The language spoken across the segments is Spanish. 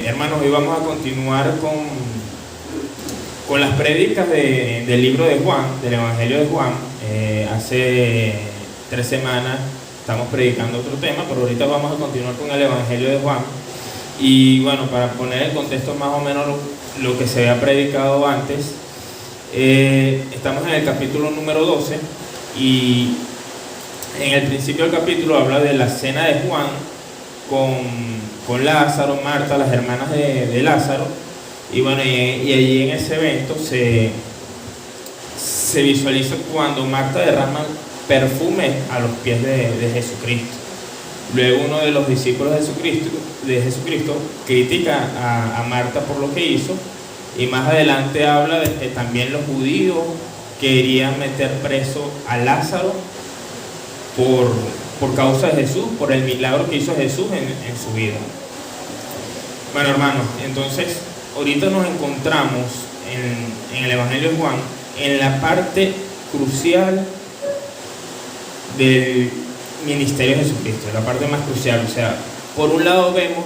Hermanos, hoy vamos a continuar con las prédicas del libro de Juan, del Evangelio de Juan. Hace 3 semanas estamos predicando otro tema, pero ahorita vamos a continuar con el Evangelio de Juan. Y bueno, para poner en contexto más o menos lo que se había predicado antes, estamos en el capítulo número 12 y en el principio del capítulo habla de la cena de Juan con Lázaro, Marta, las hermanas de Lázaro. Y bueno, y allí en ese evento se visualiza cuando Marta derrama perfume a los pies de Jesucristo. Luego uno de los discípulos de Jesucristo critica a Marta por lo que hizo, y más adelante habla de que también los judíos querían meter preso a Lázaro por causa de Jesús, por el milagro que hizo Jesús en su vida. Bueno, hermanos, entonces ahorita nos encontramos en el Evangelio de Juan en la parte crucial del ministerio de Jesucristo, la parte más crucial. O sea, por un lado vemos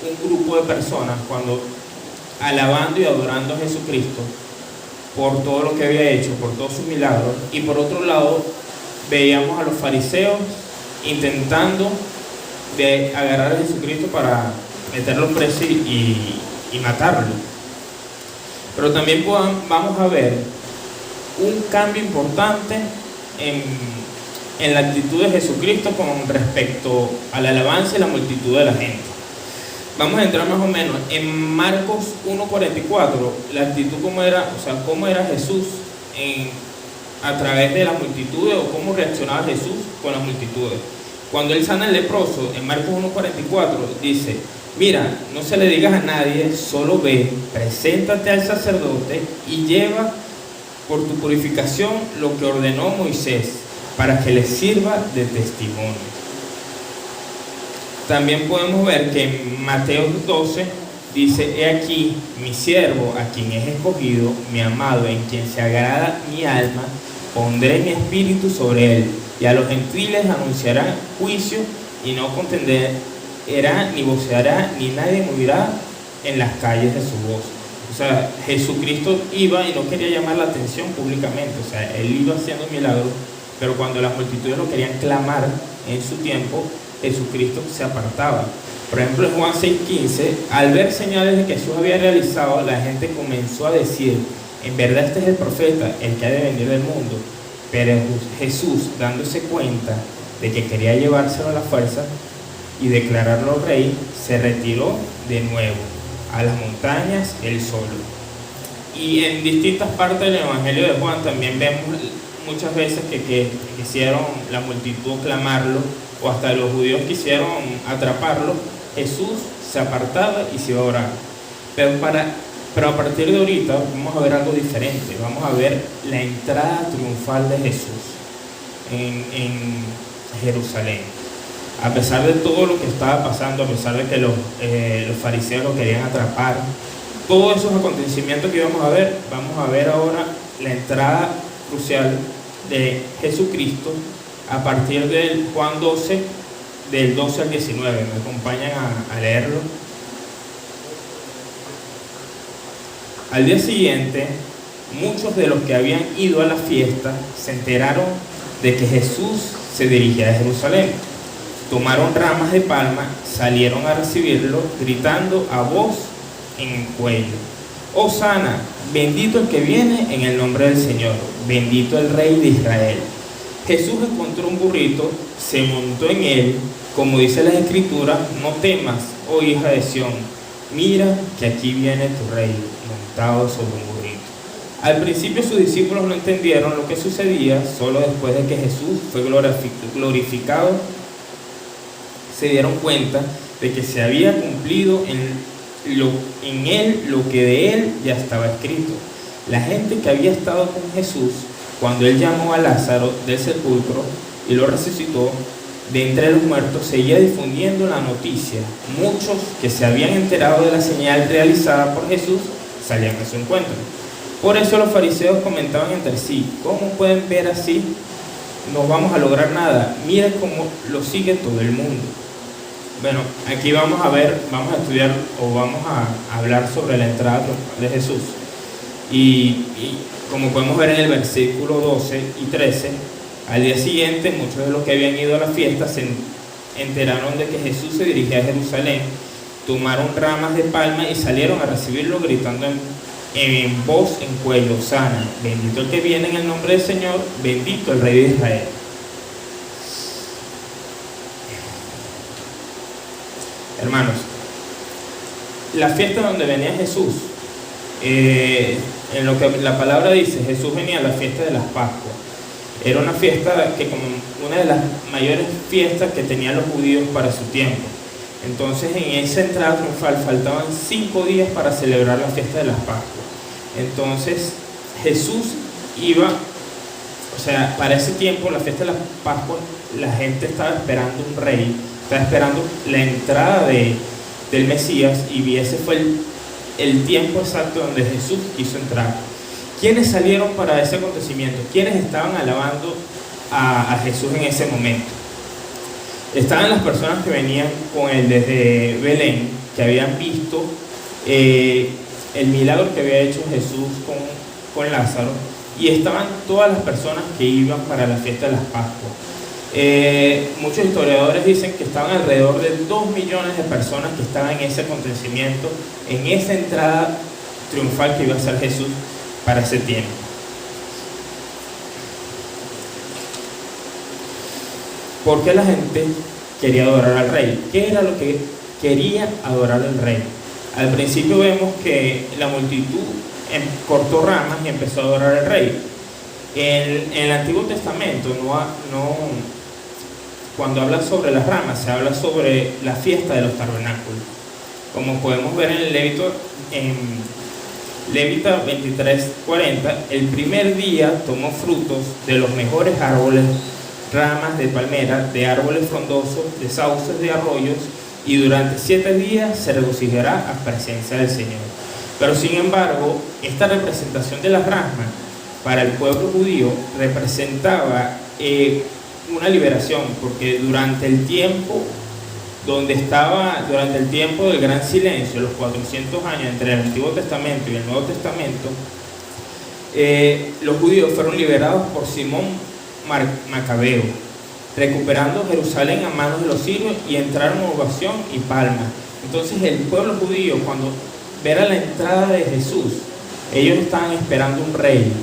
un grupo de personas cuando alabando y adorando a Jesucristo por todo lo que había hecho, por todos sus milagros, y por otro lado veíamos a los fariseos intentando de agarrar a Jesucristo para meterlo preso y matarlo. Pero también vamos a ver un cambio importante en la actitud de Jesucristo con respecto a la alabanza y la multitud de la gente. Vamos a entrar más o menos en Marcos 1:44, la actitud cómo era Jesús a través de las multitudes, o cómo reaccionaba Jesús con las multitudes. Cuando él sana al leproso, en Marcos 1:44 dice: mira, no se le digas a nadie, solo ve, preséntate al sacerdote y lleva por tu purificación lo que ordenó Moisés, para que les sirva de testimonio. También podemos ver que en Mateo 12 dice: he aquí mi siervo, a quien he escogido, mi amado, en quien se agrada mi alma, pondré mi espíritu sobre él, y a los gentiles anunciará juicio, y no contenderá, ni voceará, ni nadie morirá en las calles de su voz. O sea, Jesucristo iba y no quería llamar la atención públicamente. O sea, él iba haciendo milagros, pero cuando las multitudes lo querían clamar en su tiempo, Jesucristo se apartaba. Por ejemplo, en Juan 6:15, al ver señales de que Jesús había realizado, la gente comenzó a decir: en verdad este es el profeta, el que ha de venir del mundo. Pero Jesús, dándose cuenta de que quería llevárselo a la fuerza y declararlo rey, se retiró de nuevo a las montañas él solo. Y en distintas partes del Evangelio de Juan también vemos muchas veces que quisieron la multitud clamarlo, o hasta los judíos quisieron atraparlo. Jesús se apartaba y se iba a orar. Pero a partir de ahorita vamos a ver algo diferente. Vamos a ver la entrada triunfal de Jesús en Jerusalén. A pesar de todo lo que estaba pasando, a pesar de que los fariseos lo querían atrapar, todos esos acontecimientos que vamos a ver ahora la entrada crucial de Jesucristo a partir del Juan 12, del 12 al 19. Me acompañan a leerlo. Al día siguiente, muchos de los que habían ido a la fiesta se enteraron de que Jesús se dirigía a Jerusalén. Tomaron ramas de palma, salieron a recibirlo, gritando a voz en cuello: Hosana, bendito el que viene en el nombre del Señor, bendito el Rey de Israel. Jesús encontró un burrito, se montó en él, como dice las Escrituras: no temas, oh hija de Sión, mira que aquí viene tu Rey, montado sobre un burrito. Al principio sus discípulos no entendieron lo que sucedía. Solo después de que Jesús fue glorificado, se dieron cuenta de que se había cumplido en él lo que de él ya estaba escrito. La gente que había estado con Jesús cuando él llamó a Lázaro del sepulcro y lo resucitó de entre los muertos seguía difundiendo la noticia. Muchos que se habían enterado de la señal realizada por Jesús salían a su encuentro. Por eso los fariseos comentaban entre sí: ¿cómo pueden ver así? No vamos a lograr nada. Miren cómo lo sigue todo el mundo. Bueno, aquí vamos a estudiar o vamos a hablar sobre la entrada de Jesús. Y como podemos ver en el versículo 12 y 13, al día siguiente muchos de los que habían ido a la fiesta se enteraron de que Jesús se dirigía a Jerusalén, tomaron ramas de palma y salieron a recibirlo gritando en voz en cuello: Hosana, bendito el que viene en el nombre del Señor, bendito el Rey de Israel. Hermanos, la fiesta donde venía Jesús, en lo que la palabra dice, Jesús venía a la fiesta de las Pascuas. Era una fiesta que, como una de las mayores fiestas que tenían los judíos para su tiempo. Entonces, en esa entrada triunfal faltaban 5 días para celebrar la fiesta de las Pascuas. Entonces, Jesús iba, o sea, para ese tiempo, la fiesta de las Pascuas, la gente estaba esperando un rey, estaba esperando la entrada del Mesías, y ese fue el tiempo exacto donde Jesús quiso entrar. ¿Quiénes salieron para ese acontecimiento? ¿Quiénes estaban alabando a Jesús en ese momento? Estaban las personas que venían con él desde Belén, que habían visto el milagro que había hecho Jesús con Lázaro, y estaban todas las personas que iban para la fiesta de las Pascuas. Muchos historiadores dicen que estaban alrededor de 2 millones de personas que estaban en ese acontecimiento, en esa entrada triunfal que iba a hacer Jesús para ese tiempo. ¿Por qué la gente quería adorar al rey? ¿Qué era lo que quería adorar al rey? Al principio vemos que la multitud cortó ramas y empezó a adorar al rey. En el Antiguo Testamento cuando habla sobre las ramas, se habla sobre la fiesta de los tabernáculos. Como podemos ver en Levita 23:40, el primer día tomó frutos de los mejores árboles, ramas de palmera, de árboles frondosos, de sauces, de arroyos, y durante 7 días se regocijará a presencia del Señor. Pero sin embargo, esta representación de las ramas para el pueblo judío representaba una liberación, porque durante el tiempo del gran silencio, los 400 años entre el Antiguo Testamento y el Nuevo Testamento, los judíos fueron liberados por Simón Macabeo, recuperando Jerusalén a manos de los sirios, y entraron en ovación y palmas. Entonces el pueblo judío, cuando viera la entrada de Jesús, ellos estaban esperando un rey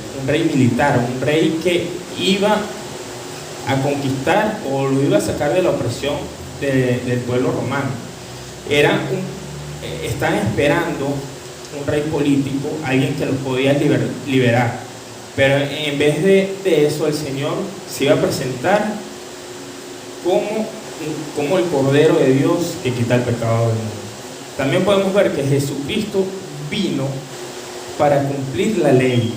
militar, un rey que iba a conquistar o lo iba a sacar de la opresión del pueblo romano. Estaban esperando un rey político, alguien que los podía liberar. Pero en vez de eso, el Señor se iba a presentar como el Cordero de Dios que quita el pecado del mundo. También podemos ver que Jesucristo vino para cumplir la ley.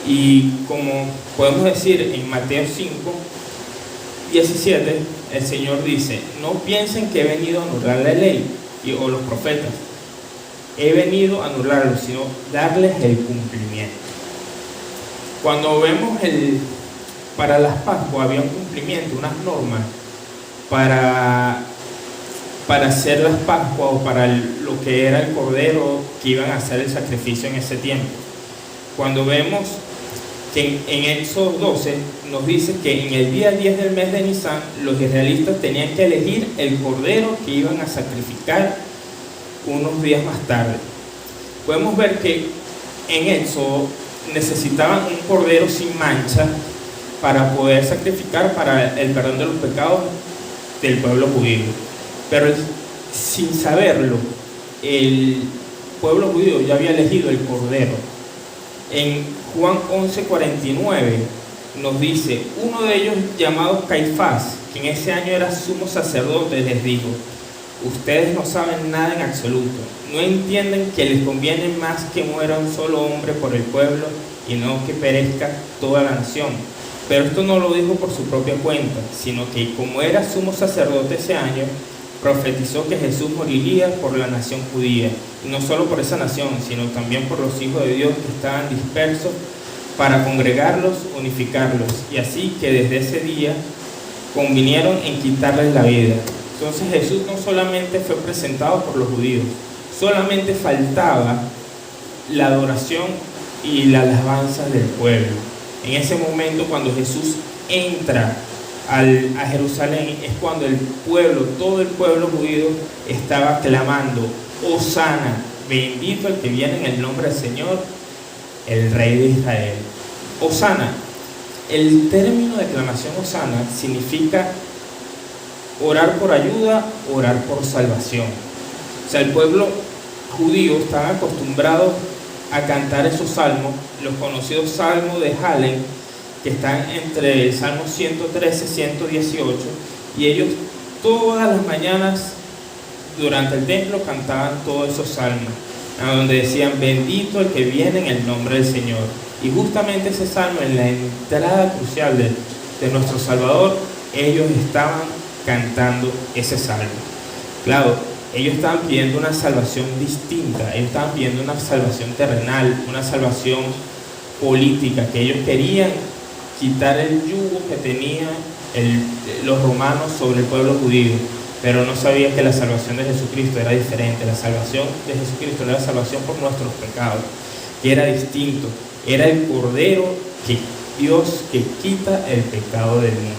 Y como podemos decir en Mateo 5:17, el Señor dice: no piensen que he venido a anular la ley o los profetas. He venido a anularlos, sino darles el cumplimiento. Cuando vemos para las Pascuas había un cumplimiento, unas normas para hacer las Pascuas, o para lo que era el cordero que iban a hacer el sacrificio en ese tiempo. Cuando vemos que en Éxodo 12 nos dice que en el día 10 del mes de Nisan los israelitas tenían que elegir el cordero que iban a sacrificar unos días más tarde. Podemos ver que en Éxodo necesitaban un cordero sin mancha para poder sacrificar para el perdón de los pecados del pueblo judío. Pero sin saberlo, el pueblo judío ya había elegido el cordero. En Juan 11:49 nos dice: uno de ellos, llamado Caifás, que en ese año era sumo sacerdote, les dijo: ustedes no saben nada en absoluto, no entienden que les conviene más que muera un solo hombre por el pueblo y no que perezca toda la nación. Pero esto no lo dijo por su propia cuenta, sino que como era sumo sacerdote ese año, profetizó que Jesús moriría por la nación judía, y no solo por esa nación, sino también por los hijos de Dios que estaban dispersos, para congregarlos, unificarlos, y así que desde ese día convinieron en quitarles la vida. Entonces Jesús no solamente fue presentado por los judíos, solamente faltaba la adoración y la alabanza del pueblo. En ese momento, cuando Jesús entra a Jerusalén, es cuando el pueblo, todo el pueblo judío, estaba clamando: Hosana, bendito el que viene en el nombre del Señor, el Rey de Israel. Hosana, el término de aclamación Hosana significa orar por ayuda, orar por salvación. O sea, el pueblo judío estaba acostumbrado a cantar esos salmos, los conocidos salmos de Jalel, que están entre el Salmo 113 y 118, y ellos todas las mañanas durante el templo cantaban todos esos salmos, donde decían: bendito el que viene en el nombre del Señor. Y justamente ese salmo, en la entrada crucial de nuestro Salvador, ellos estaban cantando ese salmo. Claro, ellos estaban pidiendo una salvación distinta, ellos estaban pidiendo una salvación terrenal, una salvación política, que ellos querían quitar el yugo que tenían los romanos sobre el pueblo judío, pero no sabían que la salvación de Jesucristo era diferente. La salvación de Jesucristo era la salvación por nuestros pecados, que era distinto, era el Cordero que Dios que quita el pecado del mundo.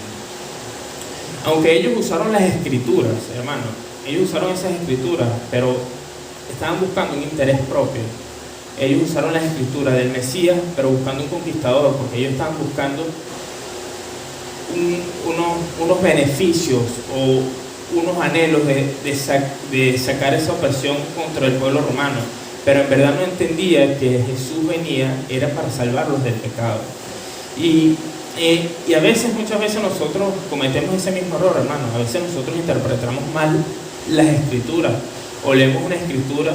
Aunque ellos usaron las escrituras, hermanos, ellos usaron esas escrituras, pero estaban buscando un interés propio. Ellos usaron las escrituras del Mesías, pero buscando un conquistador, porque ellos estaban buscando unos beneficios o unos anhelos de sacar esa opresión contra el pueblo romano, pero en verdad no entendía que Jesús venía, era para salvarlos del pecado. Y a veces, muchas veces nosotros cometemos ese mismo error, hermano. A veces nosotros interpretamos mal las escrituras, o leemos una escritura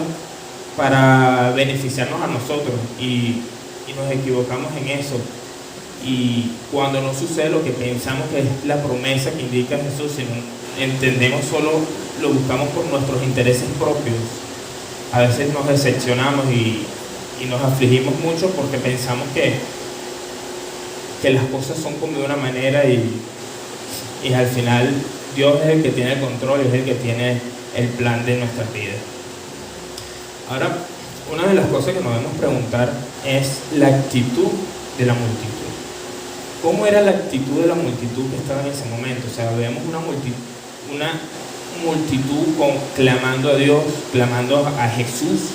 para beneficiarnos a nosotros, y nos equivocamos en eso. Y cuando no sucede lo que pensamos que es la promesa que indica Jesús, sino entendemos, solo lo buscamos por nuestros intereses propios, a veces nos decepcionamos y nos afligimos mucho porque pensamos que las cosas son como de una manera, y al final Dios es el que tiene el control, es el que tiene el plan de nuestras vidas. Ahora, una de las cosas que nos debemos preguntar es la actitud de la multitud. ¿Cómo era la actitud de la multitud que estaba en ese momento? O sea, vemos una multitud clamando a Dios, clamando a Jesús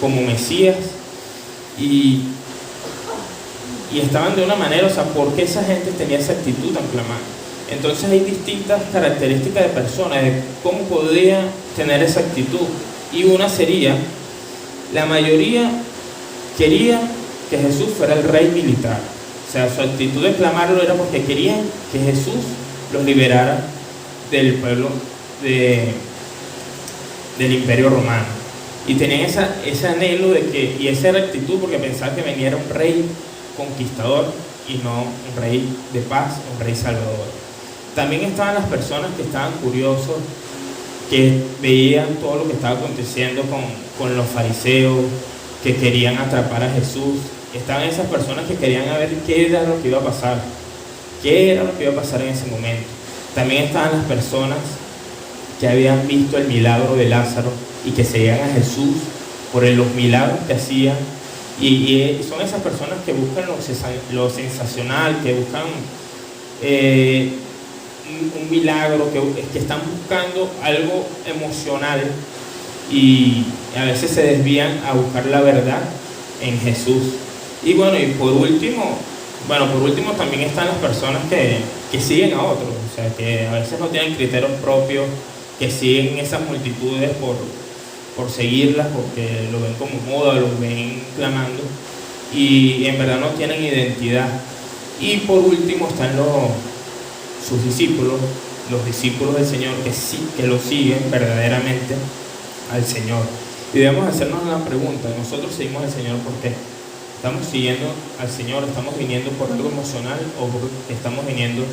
como Mesías, y estaban de una manera. O sea, ¿por qué esa gente tenía esa actitud tan clamada? Entonces hay distintas características de personas, de cómo podría tener esa actitud. Y una sería, la mayoría quería que Jesús fuera el rey militar. O sea, su actitud de clamarlo era porque querían que Jesús los liberara del pueblo del Imperio Romano. Y tenían ese anhelo y esa era actitud porque pensaban que venía un rey conquistador y no un rey de paz, un rey salvador. También estaban las personas que estaban curiosos, que veían todo lo que estaba aconteciendo con los fariseos, que querían atrapar a Jesús. Estaban esas personas que querían ver qué era lo que iba a pasar, en ese momento. También estaban las personas que habían visto el milagro de Lázaro y que seguían a Jesús por los milagros que hacían. Y son esas personas que buscan lo sensacional, que buscan un milagro, que están buscando algo emocional, y a veces se desvían a buscar la verdad en Jesús. Y bueno, por último también están las personas que siguen a otros, o sea, que a veces no tienen criterios propios, que siguen esas multitudes por seguirlas, porque lo ven como moda, lo ven clamando, y en verdad no tienen identidad. Y por último están sus discípulos, los discípulos del Señor, que lo siguen verdaderamente al Señor. Y debemos hacernos la pregunta: ¿nosotros seguimos al Señor por qué? ¿Estamos siguiendo al Señor? ¿Estamos viniendo por algo emocional, o estamos viniendo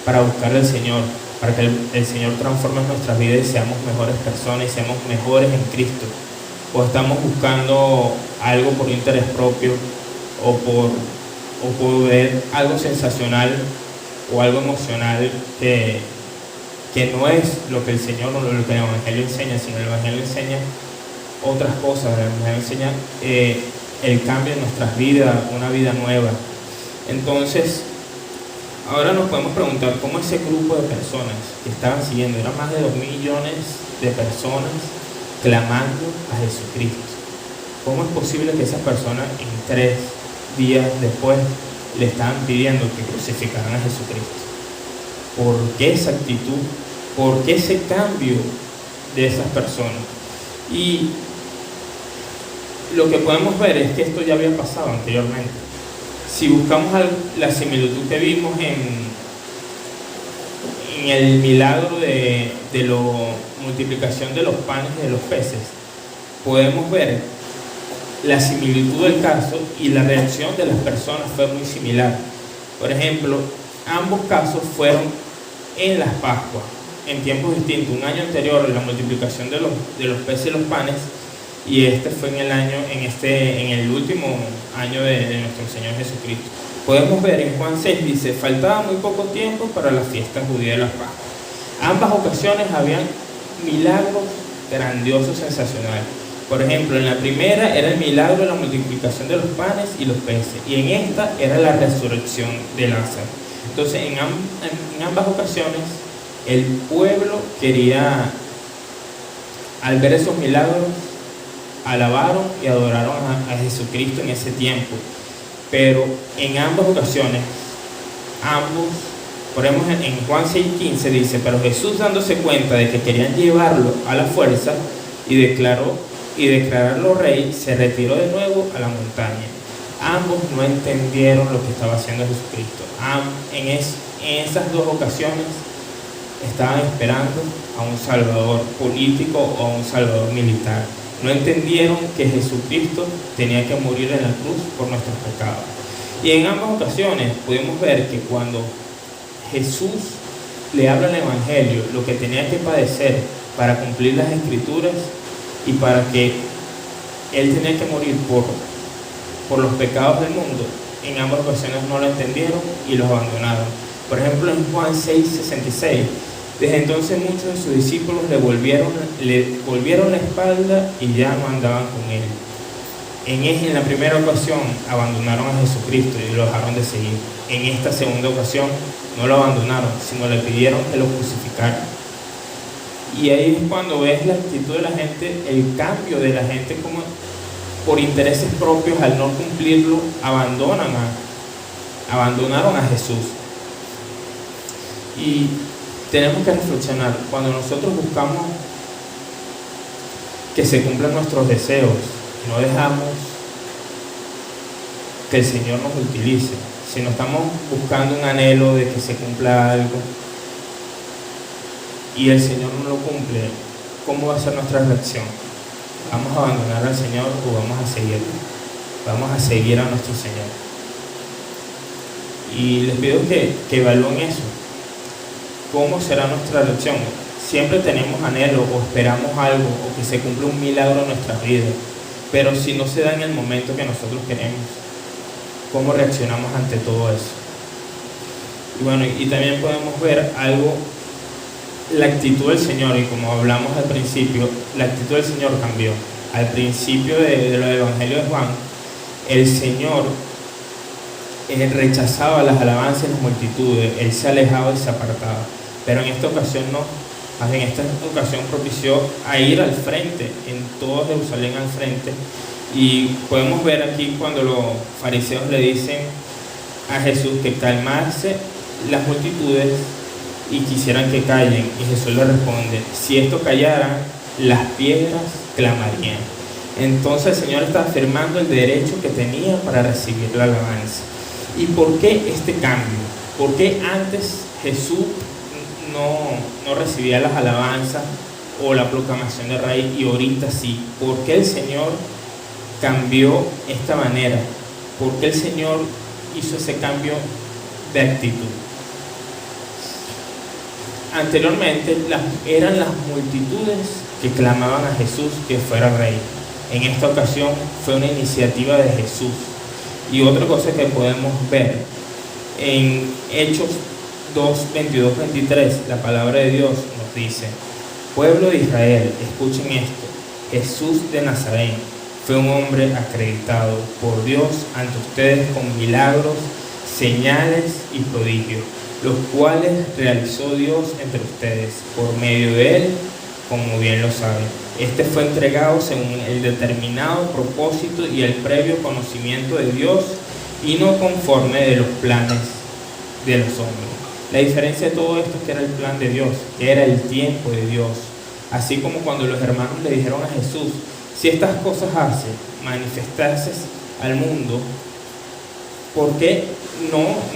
para buscar al Señor, para que el Señor transforme nuestras vidas y seamos mejores personas y seamos mejores en Cristo? ¿O estamos buscando algo por interés propio, o por ver algo sensacional o algo emocional que que no es lo que el Señor o lo que el Evangelio enseña, sino el Evangelio enseña otras cosas. El Evangelio enseña el cambio en nuestras vidas, una vida nueva. Entonces, ahora nos podemos preguntar cómo ese grupo de personas que estaban siguiendo, eran más de 2 millones de personas clamando a Jesucristo. ¿Cómo es posible que esas personas en 3 días después le estaban pidiendo que crucificaran a Jesucristo? ¿Por qué esa actitud? ¿Por qué ese cambio de esas personas? Y lo que podemos ver es que esto ya había pasado anteriormente. Si buscamos la similitud que vimos en el milagro de la multiplicación de los panes y de los peces, podemos ver la similitud del caso, y la reacción de las personas fue muy similar. Por ejemplo, ambos casos fueron en las Pascuas, en tiempos distintos. Un año anterior, la multiplicación de los peces y los panes, y este fue en el último año de nuestro Señor Jesucristo. Podemos ver en Juan 6, dice: faltaba muy poco tiempo para la fiesta judía de las Pascuas. Ambas ocasiones habían milagros grandiosos, sensacionales. Por ejemplo, en la primera era el milagro de la multiplicación de los panes y los peces, y en esta era la resurrección de Lázaro. Entonces, en ambas ocasiones, el pueblo quería, al ver esos milagros, alabaron y adoraron a Jesucristo en ese tiempo. Pero en ambas ocasiones, por ejemplo, en Juan 6:15 dice: pero Jesús, dándose cuenta de que querían llevarlo a la fuerza y declararlo rey, se retiró de nuevo a la montaña. Ambos no entendieron lo que estaba haciendo Jesucristo. En esas dos ocasiones estaban esperando a un salvador político o a un salvador militar. No entendieron que Jesucristo tenía que morir en la cruz por nuestros pecados. Y en ambas ocasiones pudimos ver que cuando Jesús le habla el Evangelio, lo que tenía que padecer para cumplir las Escrituras, y para que Él tenía que morir por los pecados del mundo, en ambas ocasiones no lo entendieron y los abandonaron. Por ejemplo, en Juan 6:66, desde entonces muchos de sus discípulos le volvieron la espalda y ya no andaban con Él. En la primera ocasión abandonaron a Jesucristo y lo dejaron de seguir. En esta segunda ocasión no lo abandonaron, sino le pidieron que lo crucificaran. Y ahí es cuando ves la actitud de la gente, el cambio de la gente, como por intereses propios, al no cumplirlo, abandonaron a Jesús. Y tenemos que reflexionar, cuando nosotros buscamos que se cumplan nuestros deseos, no dejamos que el Señor nos utilice, sino estamos buscando un anhelo de que se cumpla algo, y el Señor no lo cumple, ¿cómo va a ser nuestra reacción? ¿Vamos a abandonar al Señor o vamos a seguirlo? Vamos a seguir a nuestro Señor. Y les pido que evalúen eso. ¿Cómo será nuestra reacción? Siempre tenemos anhelo o esperamos algo, o que se cumpla un milagro en nuestras vidas, pero si no se da en el momento que nosotros queremos, ¿cómo reaccionamos ante todo eso? Y bueno, y también podemos ver algo, la actitud del Señor, y como hablamos al principio, la actitud del Señor cambió. Al principio de los evangelios de Juan, el Señor rechazaba las alabanzas de las multitudes, Él se alejaba y se apartaba, pero en esta ocasión no. En esta ocasión propició a ir al frente, en todo Jerusalén al frente. Y podemos ver aquí cuando los fariseos le dicen a Jesús que calmase las multitudes y quisieran que callen, y Jesús le responde: si esto callara, las piedras clamarían. Entonces el Señor está afirmando el derecho que tenía para recibir la alabanza. ¿Y por qué este cambio? ¿Por qué antes Jesús no recibía las alabanzas o la proclamación de rey, y ahorita sí? ¿Por qué el Señor cambió esta manera? ¿Por qué el Señor hizo ese cambio de actitud? Anteriormente eran las multitudes que clamaban a Jesús que fuera rey. En esta ocasión fue una iniciativa de Jesús. Y otra cosa que podemos ver en Hechos 2, 22, 23, la palabra de Dios nos dice: pueblo de Israel, escuchen esto. Jesús de Nazaret fue un hombre acreditado por Dios ante ustedes con milagros, señales y prodigios, los cuales realizó Dios entre ustedes por medio de él, como bien lo saben. Este fue entregado según el determinado propósito y el previo conocimiento de Dios, y no conforme de los planes de los hombres. La diferencia de todo esto es que era el plan de Dios, que era el tiempo de Dios. Así como cuando los hermanos le dijeron a Jesús: si estas cosas haces, manifestarse al mundo, ¿por qué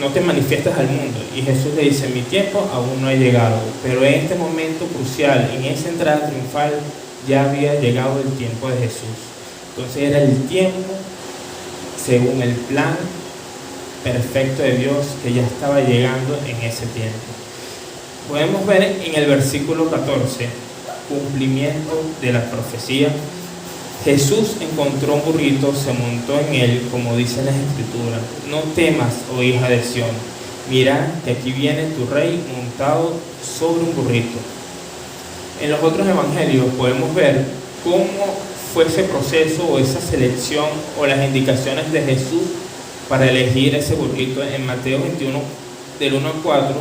no te manifiestas al mundo? Y Jesús le dice: mi tiempo aún no ha llegado, pero en este momento crucial, en esa entrada triunfal, ya había llegado el tiempo de Jesús. Entonces era el tiempo según el plan perfecto de Dios que ya estaba llegando en ese tiempo. Podemos ver en el versículo 14, cumplimiento de la profecía. Jesús encontró un burrito, se montó en él, como dice las Escrituras: no temas, oh hija de Sión, mira que aquí viene tu rey montado sobre un burrito. En los otros evangelios podemos ver cómo fue ese proceso o esa selección o las indicaciones de Jesús para elegir ese burrito. En Mateo 21, del 1 al 4,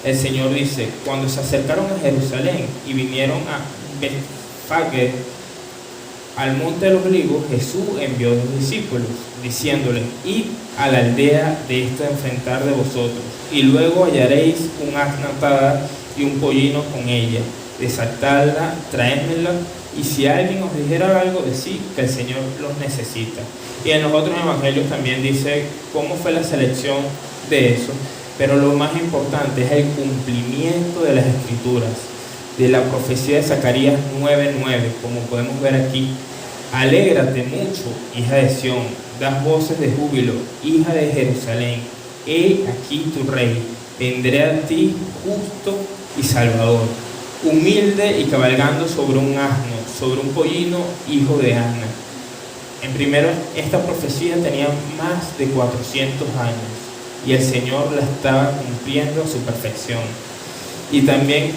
el Señor dice: cuando se acercaron a Jerusalén y vinieron a Betfagé, al monte de los olivos, Jesús envió a los discípulos, diciéndoles: id a la aldea de esta enfrentar de vosotros, y luego hallaréis un asna atada y un pollino con ella, desatadla, traédmela, y si alguien os dijera algo, decid que el Señor los necesita. Y en los otros evangelios también dice cómo fue la selección de eso, pero lo más importante es el cumplimiento de las Escrituras, de la profecía de Zacarías 9:9, como podemos ver aquí: alégrate mucho, hija de Sión, das voces de júbilo, hija de Jerusalén, he aquí tu rey, vendré a ti justo y salvador, humilde y cabalgando sobre un asno, sobre un pollino, hijo de Asna. En primero, esta profecía tenía más de 400 años y el Señor la estaba cumpliendo a su perfección. Y también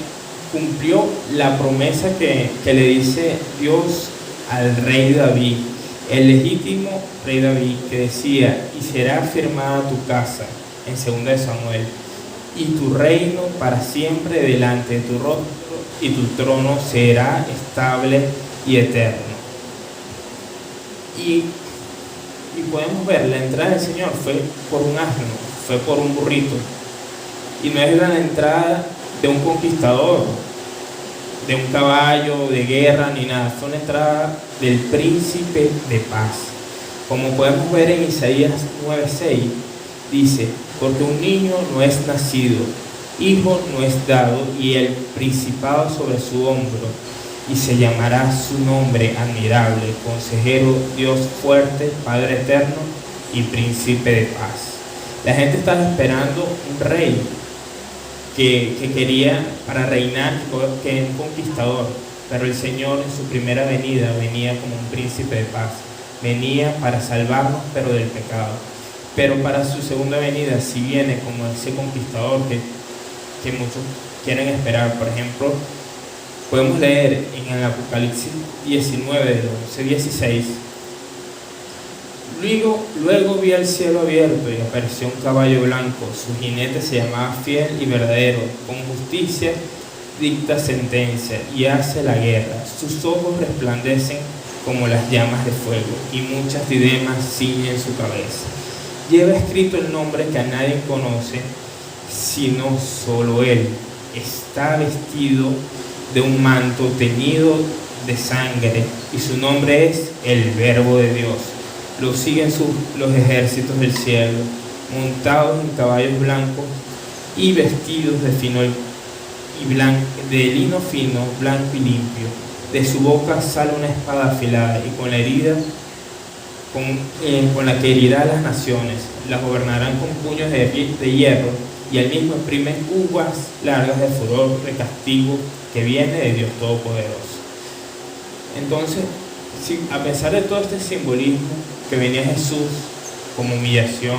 cumplió la promesa que le dice Dios al rey David, el legítimo rey David, que decía: y será afirmada tu casa, en 2 de Samuel, y tu reino para siempre delante de tu rostro, y tu trono será estable y eterno. Y podemos ver, la entrada del Señor fue por un asno, fue por un burrito, y no es la entrada de un conquistador, de un caballo, de guerra, ni nada. Fue una entrada del príncipe de paz. Como podemos ver en Isaías 9:6, dice: porque un niño no es nacido, hijo no es dado, y el principado sobre su hombro, y se llamará su nombre admirable, consejero, Dios fuerte, Padre eterno y príncipe de paz. La gente estaba esperando un rey que quería para reinar, que es un conquistador, pero el Señor en su primera venida venía como un príncipe de paz, venía para salvarnos pero del pecado. Pero para su segunda venida sí viene como ese conquistador que muchos quieren esperar. Por ejemplo, podemos leer en el Apocalipsis 19, del 11-16: luego vi el cielo abierto y apareció un caballo blanco, su jinete se llamaba Fiel y Verdadero, con justicia dicta sentencia y hace la guerra, sus ojos resplandecen como las llamas de fuego y muchas diademas ciñen su cabeza. Lleva escrito el nombre que a nadie conoce sino solo él. Está vestido de un manto teñido de sangre y su nombre es el Verbo de Dios. Lo siguen los ejércitos del cielo, montados en caballos blancos y vestidos de lino fino, blanco y limpio. De su boca sale una espada afilada y con la que herirá a las naciones, las gobernarán con puños de hierro, y él mismo imprime uvas largas de furor, de castigo que viene de Dios Todopoderoso. Entonces, a pesar de todo este simbolismo que venía Jesús como humillación,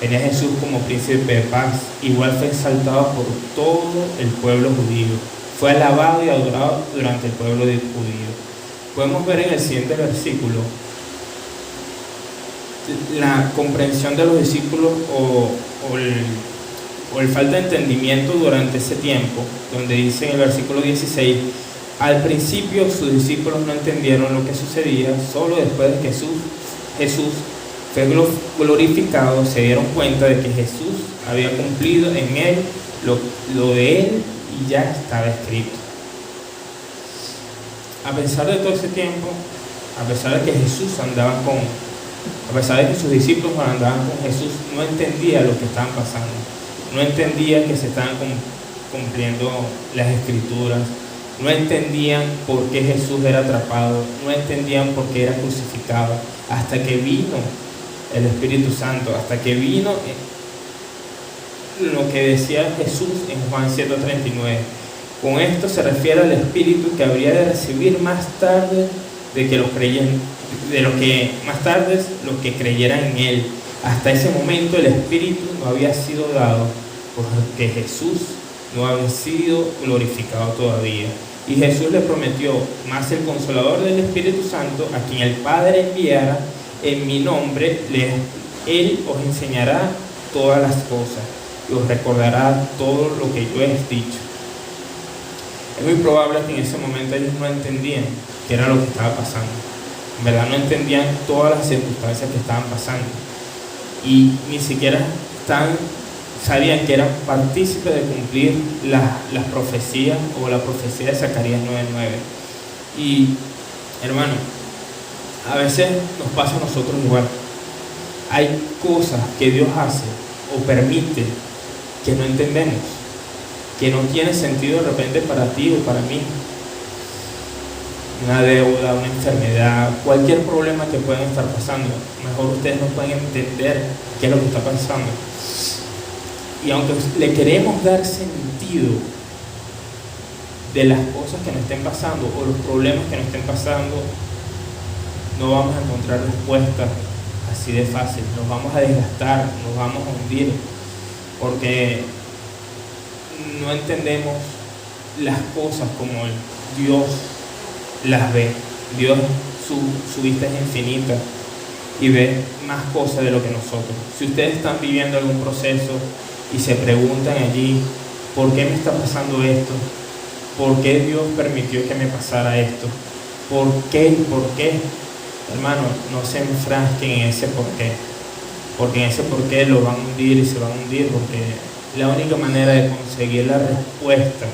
Venía Jesús como príncipe de paz, igual fue exaltado por todo el pueblo judío. Fue alabado y adorado durante el pueblo judío. Podemos ver en el siguiente versículo la comprensión de los discípulos o el falta de entendimiento durante ese tiempo, donde dice en el versículo 16: al principio sus discípulos no entendieron lo que sucedía, solo después de que Jesús fue glorificado se dieron cuenta de que Jesús había cumplido en él lo de él y ya estaba escrito. A pesar de todo ese tiempo, a pesar de que a pesar de que sus discípulos andaban con Jesús, no entendía lo que estaban pasando, no entendía que se estaban cumpliendo las escrituras, no entendían por qué Jesús era atrapado, no entendían por qué era crucificado, hasta que vino el Espíritu Santo, hasta que vino lo que decía Jesús en Juan 7:39. Con esto se refiere al Espíritu que habría de recibir más tarde los que creyeran en él. Hasta ese momento el Espíritu no había sido dado porque Jesús no había sido glorificado todavía. Y Jesús le prometió: más el Consolador del Espíritu Santo, a quien el Padre enviara en mi nombre, Él os enseñará todas las cosas y os recordará todo lo que yo he dicho. Es muy probable que en ese momento ellos no entendían qué era lo que estaba pasando. En verdad no entendían todas las circunstancias que estaban pasando. Y ni siquiera sabían que eran partícipes de cumplir las profecías o la profecía de Zacarías 9:9. Y hermano, a veces nos pasa a nosotros igual. Hay cosas que Dios hace o permite que no entendemos, que no tiene sentido de repente para ti o para mí. Una deuda, una enfermedad, cualquier problema que puedan estar pasando. Mejor ustedes no pueden entender qué es lo que está pasando. Y aunque le queremos dar sentido de las cosas que nos estén pasando o los problemas que nos estén pasando, no vamos a encontrar respuestas así de fácil. Nos vamos a desgastar, nos vamos a hundir, porque no entendemos las cosas como Dios las ve. Dios, su vista es infinita y ve más cosas de lo que nosotros. Si ustedes están viviendo algún proceso y se preguntan allí: ¿por qué me está pasando esto? ¿Por qué Dios permitió que me pasara esto? ¿Por qué? ¿Por qué? Hermano, no se enfrasquen en ese por qué, porque en ese por qué lo van a hundir y se van a hundir, porque la única manera de conseguir la respuesta,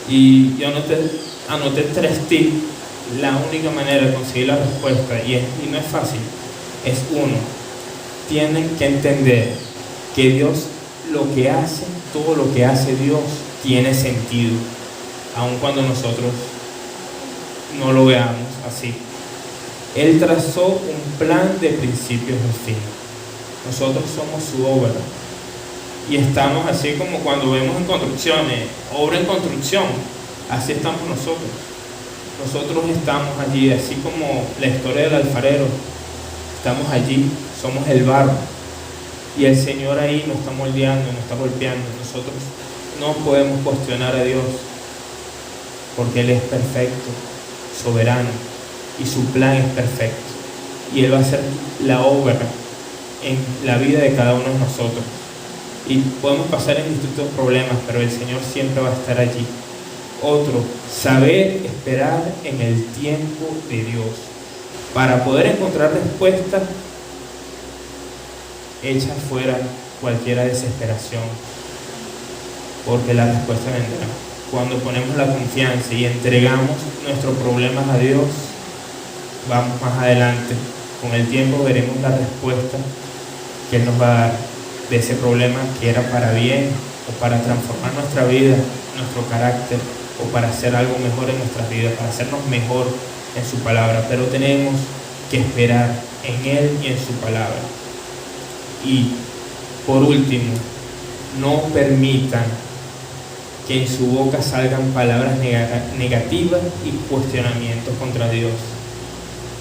y yo anoté 3 tips, la única manera de conseguir la respuesta, y no es fácil, es uno: tienen que entender que Dios lo que hace, todo lo que hace Dios tiene sentido, aun cuando nosotros no lo veamos así. Él trazó un plan de principios a fin. Nosotros somos su obra y estamos así como cuando vemos en construcciones, obra en construcción, así estamos nosotros. Nosotros estamos allí, así como la historia del alfarero, estamos allí, somos el barro y el Señor ahí nos está moldeando, nos está golpeando. Nosotros no podemos cuestionar a Dios porque Él es perfecto, soberano, y su plan es perfecto, y Él va a hacer la obra en la vida de cada uno de nosotros. Y podemos pasar en distintos problemas, pero el Señor siempre va a estar allí. Otro, saber esperar en el tiempo de Dios. Para poder encontrar respuestas, echa fuera cualquier desesperación, porque la respuesta vendrá. Cuando ponemos la confianza y entregamos nuestros problemas a Dios, vamos más adelante. Con el tiempo veremos la respuesta que Él nos va a dar de ese problema, que era para bien o para transformar nuestra vida, nuestro carácter, o para hacer algo mejor en nuestras vidas, para hacernos mejor en su palabra. Pero tenemos que esperar en Él y en su palabra. Y por último, no permitan que en su boca salgan palabras negativas y cuestionamientos contra Dios.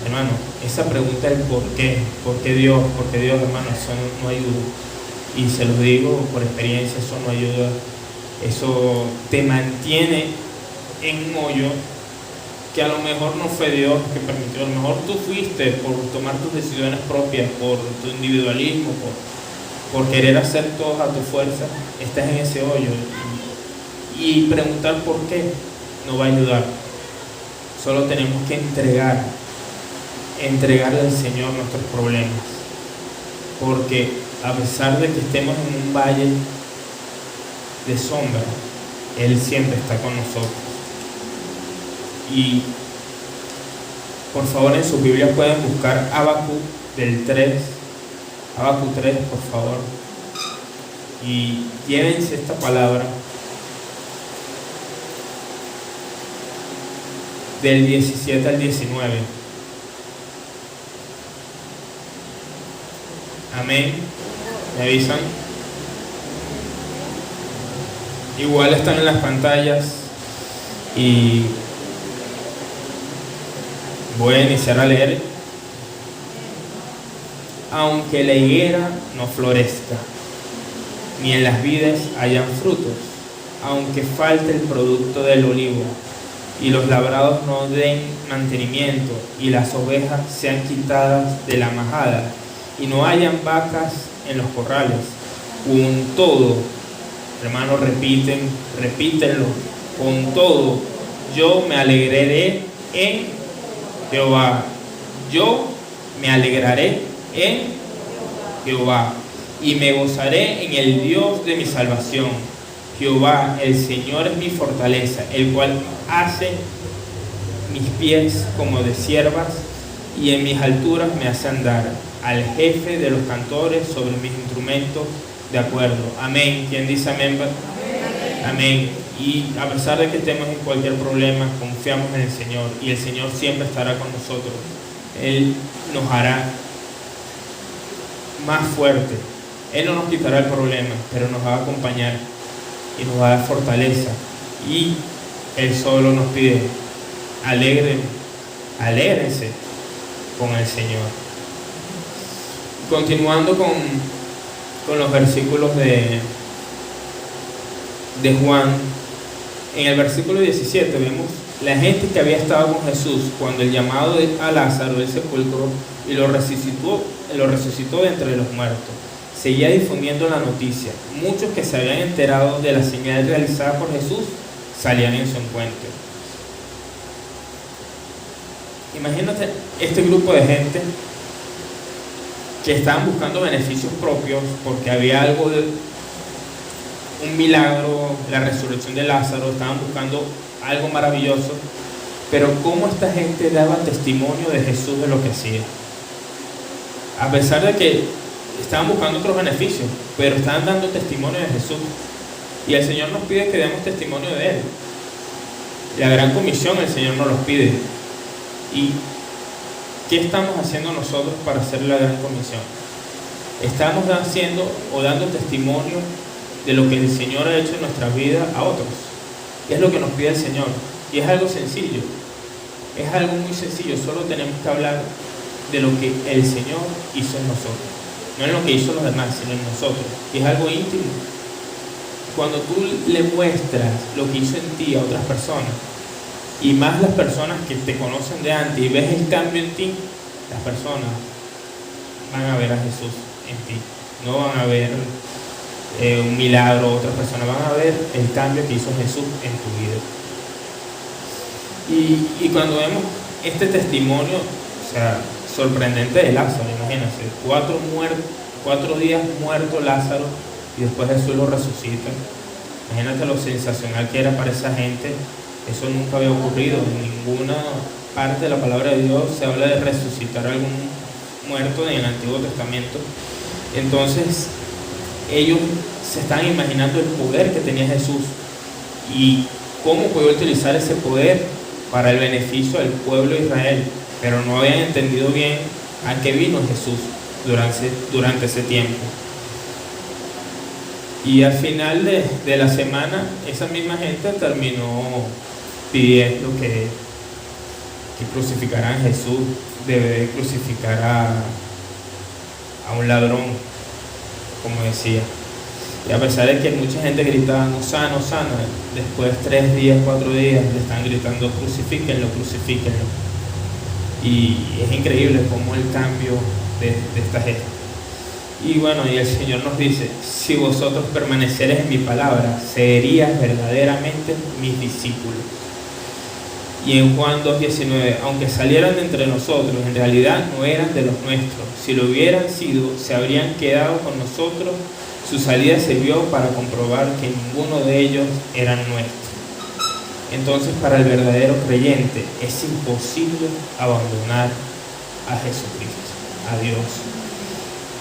Hermano, esa pregunta del ¿por qué? ¿Por qué Dios? ¿Por qué Dios, hermano? Eso no ayuda. Y se los digo por experiencia, eso no ayuda. Eso te mantiene en un hoyo que a lo mejor no fue Dios que permitió. A lo mejor tú fuiste por tomar tus decisiones propias, por tu individualismo, por querer hacer todo a tu fuerza. Estás en ese hoyo. Y preguntar por qué no va a ayudar. Solo tenemos que entregarle al Señor nuestros problemas. Porque a pesar de que estemos en un valle de sombra, Él siempre está con nosotros. Y por favor, en sus Biblias pueden buscar Habacuc del 3, Habacuc 3, por favor, y llévense esta palabra del 17 al 19. Amén. ¿Me avisan? Igual están en las pantallas y voy a iniciar a leer. Aunque la higuera no florezca, ni en las vides hayan frutos, aunque falte el producto del olivo, y los labrados no den mantenimiento, y las ovejas sean quitadas de la majada, y no hayan vacas en los corrales, con todo, hermanos, repítenlo, con todo, yo me alegraré en Jehová. Yo me alegraré en Jehová y me gozaré en el Dios de mi salvación. Jehová, el Señor, es mi fortaleza, el cual hace mis pies como de siervas y en mis alturas me hace andar. Al jefe de los cantores sobre mis instrumentos de acuerdo. Amén. ¿Quién dice amén? Amén. Y a pesar de que estemos en cualquier problema, confiamos en el Señor y el Señor siempre estará con nosotros. Él nos hará más fuerte. Él no nos quitará el problema, pero nos va a acompañar y nos va a dar fortaleza. Y Él solo nos pide, alégrense con el Señor. Continuando con los versículos de Juan, en el versículo 17 vemos la gente que había estado con Jesús cuando el llamado a Lázaro del sepulcro y lo resucitó de entre los muertos. Seguía difundiendo la noticia. Muchos que se habían enterado de la señal realizada por Jesús salían en su encuentro. Imagínate este grupo de gente que estaban buscando beneficios propios porque había algo de un milagro, la resurrección de Lázaro, estaban buscando algo maravilloso, pero cómo esta gente daba testimonio de Jesús, de lo que hacía. A pesar de que estaban buscando otros beneficios, pero estaban dando testimonio de Jesús. Y el Señor nos pide que demos testimonio de Él. La gran comisión el Señor nos los pide. ¿Y qué estamos haciendo nosotros para hacer la gran comisión? Estamos haciendo o dando testimonio de lo que el Señor ha hecho en nuestra vida a otros. Y es lo que nos pide el Señor. Y es algo sencillo. Es algo muy sencillo. Solo tenemos que hablar de lo que el Señor hizo en nosotros. No en lo que hizo los demás, sino en nosotros. Y es algo íntimo. Cuando tú le muestras lo que hizo en ti a otras personas, y más las personas que te conocen de antes y ves el cambio en ti, las personas van a ver a Jesús en ti. No van a ver un milagro, otras personas van a ver el cambio que hizo Jesús en tu vida. Y cuando vemos este testimonio, o sea, sorprendente de Lázaro, imagínense, 4 días muerto Lázaro y después Jesús lo resucita. Imagínate lo sensacional que era para esa gente. Eso nunca había ocurrido. En ninguna parte de la palabra de Dios se habla de resucitar a algún muerto en el Antiguo Testamento. Entonces ellos se están imaginando el poder que tenía Jesús y cómo podía utilizar ese poder para el beneficio del pueblo de Israel, pero no habían entendido bien a qué vino Jesús durante ese tiempo. Y al final de la semana, esa misma gente terminó pidiendo que crucificaran a Jesús, debe crucificar a un ladrón. como decía. Y a pesar de que mucha gente gritaba, Hosanna, Hosanna, después 3 días, 4 días, le están gritando, crucifíquenlo, crucifíquenlo. Y es increíble cómo el cambio de esta gente. Y bueno, y el Señor nos dice, si vosotros permaneceréis en mi palabra, serías verdaderamente mis discípulos. Y en Juan 2:19, aunque salieran de entre nosotros, en realidad no eran de los nuestros. Si lo hubieran sido, se habrían quedado con nosotros. Su salida sirvió para comprobar que ninguno de ellos era nuestro. Entonces, para el verdadero creyente es imposible abandonar a Jesucristo, a Dios,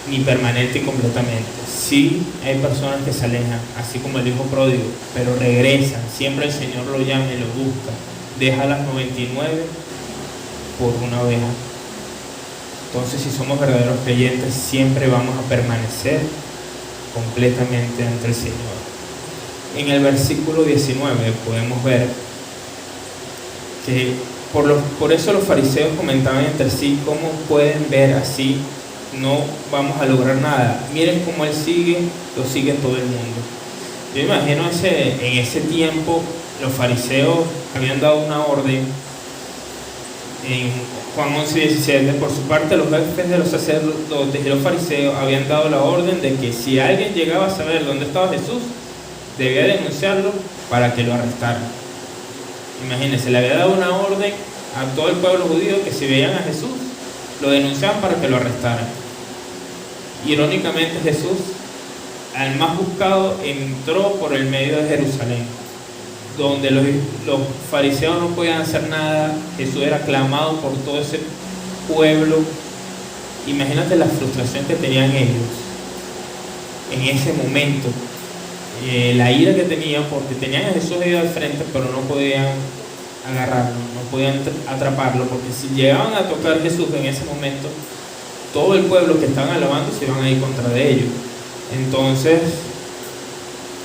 ni permanente y completamente. Sí, hay personas que se alejan, así como el hijo pródigo, pero regresan. Siempre el Señor lo llama y lo busca. Deja las 99 por una oveja. Entonces, si somos verdaderos creyentes, siempre vamos a permanecer completamente ante el Señor. En el versículo 19 podemos ver que por eso los fariseos comentaban entre sí, ¿cómo pueden ver así? No vamos a lograr nada. Miren cómo él sigue, lo sigue todo el mundo. Yo imagino en ese tiempo los fariseos habían dado una orden en Juan 11:17. Por su parte, los jefes de los sacerdotes y los fariseos habían dado la orden de que si alguien llegaba a saber dónde estaba Jesús, debía denunciarlo para que lo arrestaran. Imagínense, le había dado una orden a todo el pueblo judío que si veían a Jesús, lo denunciaban para que lo arrestaran. Irónicamente, Jesús, al más buscado, entró por el medio de Jerusalén, donde los fariseos no podían hacer nada. Jesús era aclamado por todo ese pueblo. Imagínate la frustración que tenían ellos en ese momento, la ira que tenían, porque tenían a Jesús ahí al frente, pero no podían agarrarlo, no podían atraparlo, porque si llegaban a tocar a Jesús en ese momento, todo el pueblo que estaban alabando se iban a ir contra de ellos. Entonces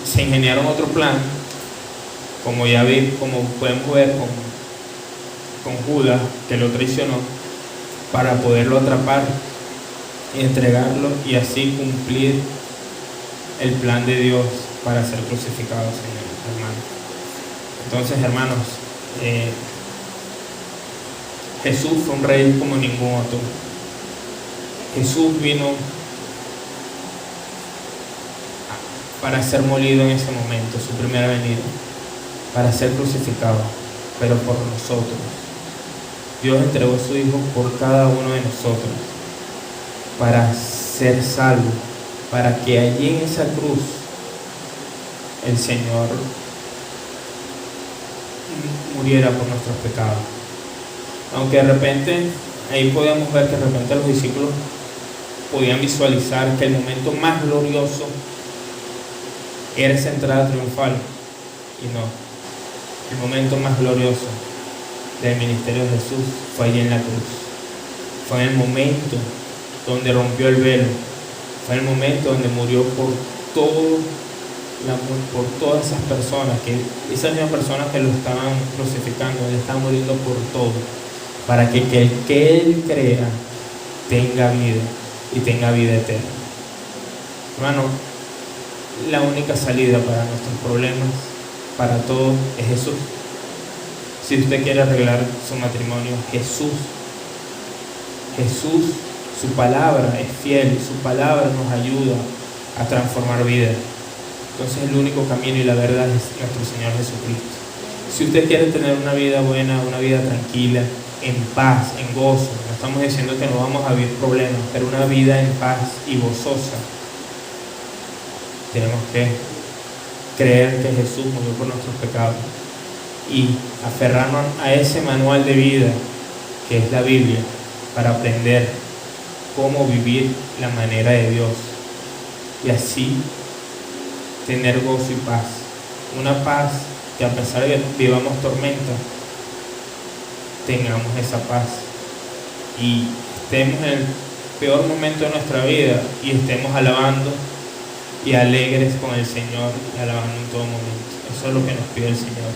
se ingeniaron otro plan, como podemos ver con Judas, que lo traicionó, para poderlo atrapar y entregarlo, y así cumplir el plan de Dios para ser crucificados, hermanos. Entonces, hermanos, Jesús fue un rey como ningún otro. Jesús vino para ser molido en ese momento, su primera venida, para ser crucificado, pero por nosotros. Dios entregó a su Hijo por cada uno de nosotros, para ser salvo, para que allí en esa cruz el Señor muriera por nuestros pecados. Aunque de repente, ahí podíamos ver que de repente los discípulos podían visualizar que el momento más glorioso era esa entrada triunfal, y no. El momento más glorioso del ministerio de Jesús fue allí en la cruz. Fue en el momento donde rompió el velo. Fue el momento donde murió por todas esas personas, esas mismas personas que lo estaban crucificando, él estaba muriendo por todo, para que el que él crea tenga vida y tenga vida eterna. Hermano, la única salida para nuestros problemas, para todo, es Jesús. Si usted quiere arreglar su matrimonio, Jesús, su palabra es fiel, su palabra nos ayuda a transformar vidas. Entonces el único camino y la verdad es nuestro Señor Jesucristo. Si usted quiere tener una vida buena, una vida tranquila, en paz, en gozo, no estamos diciendo que no vamos a vivir problemas, pero una vida en paz y gozosa, tenemos que creer que Jesús murió por nuestros pecados y aferrarnos a ese manual de vida que es la Biblia, para aprender cómo vivir la manera de Dios, y así tener gozo y paz. Una paz que, a pesar de que vivamos tormenta, tengamos esa paz y estemos en el peor momento de nuestra vida y estemos alabando y alegres con el Señor y alabando en todo momento. Eso es lo que nos pide el Señor.